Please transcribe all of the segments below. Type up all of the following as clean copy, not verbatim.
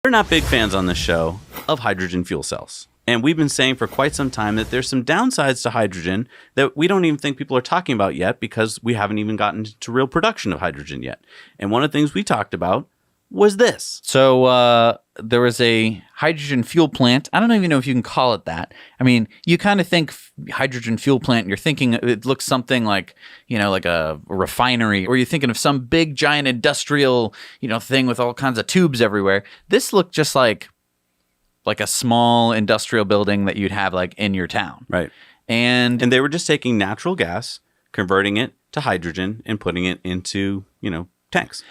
We're not big fans on this show of hydrogen fuel cells. And we've been saying for quite some time that there's some downsides to hydrogen that we don't even think people are talking about yet because we haven't even gotten to real production of hydrogen yet. And one of the things we talked about was this. So there was a hydrogen fuel plant. I don't even know if you can call it that. I mean, you kind of think hydrogen fuel plant, and you're thinking it looks something like, like a refinery, or you're thinking of some big giant industrial, thing with all kinds of tubes everywhere. This looked just like a small industrial building that you'd have like in your town. Right. And they were just taking natural gas, converting it to hydrogen and putting it into, tanks.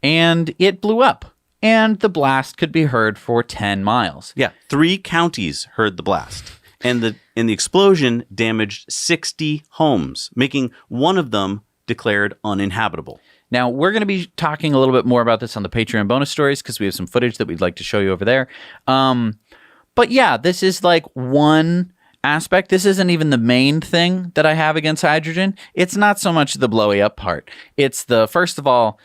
And it blew up. And the blast could be heard for 10 miles. Yeah, 3 counties heard the blast. And the explosion damaged 60 homes, making one of them declared uninhabitable. Now, we're going to be talking a little bit more about this on the Patreon bonus stories because we have some footage that we'd like to show you over there. But yeah, this is like one aspect. This isn't even the main thing that I have against hydrogen. It's not so much the blowy up part. It's first of all,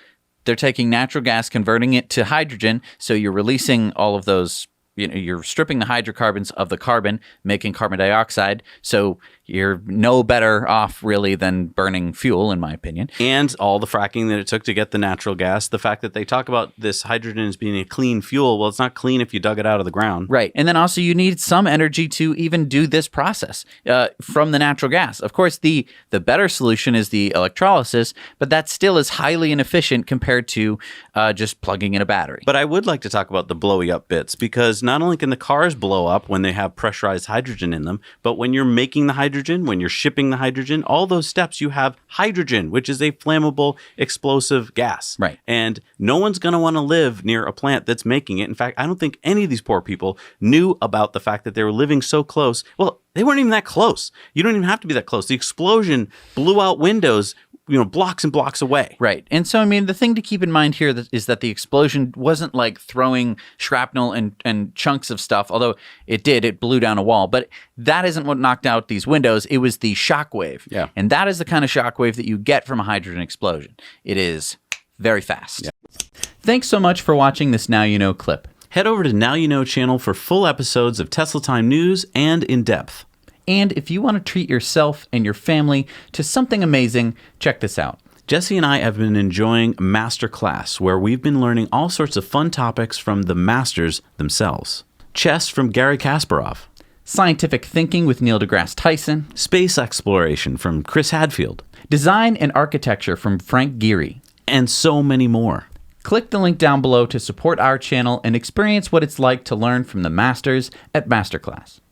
they're taking natural gas, converting it to hydrogen, so you're releasing all of those, you're stripping the hydrocarbons of the carbon, making carbon dioxide, so you're no better off, really, than burning fuel, in my opinion. And all the fracking that it took to get the natural gas, the fact that they talk about this hydrogen as being a clean fuel, well, it's not clean if you dug it out of the ground. Right, and then also you need some energy to even do this process from the natural gas. Of course, the better solution is the electrolysis, but that still is highly inefficient compared to just plugging in a battery. But I would like to talk about the blowy up bits, because not only can the cars blow up when they have pressurized hydrogen in them, but when you're making the hydrogen, when you're shipping the hydrogen, all those steps, you have hydrogen, which is a flammable, explosive gas. Right. And no one's going to want to live near a plant that's making it. In fact, I don't think any of these poor people knew about the fact that they were living so close. Well, they weren't even that close. You don't even have to be that close. The explosion blew out windows, blocks and blocks away. Right. And so, I mean, the thing to keep in mind here is that the explosion wasn't like throwing shrapnel and chunks of stuff, although it blew down a wall. But that isn't what knocked out these windows. It was the shock wave. Yeah. And that is the kind of shock wave that you get from a hydrogen explosion. It is very fast. Yeah. Thanks so much for watching this Now You Know clip. Head over to Now You Know channel for full episodes of Tesla Time news and in depth. And if you want to treat yourself and your family to something amazing, check this out. Jesse and I have been enjoying Masterclass, where we've been learning all sorts of fun topics from the masters themselves. Chess from Garry Kasparov. Scientific thinking with Neil deGrasse Tyson. Space exploration from Chris Hadfield. Design and architecture from Frank Gehry. And so many more. Click the link down below to support our channel and experience what it's like to learn from the masters at Masterclass.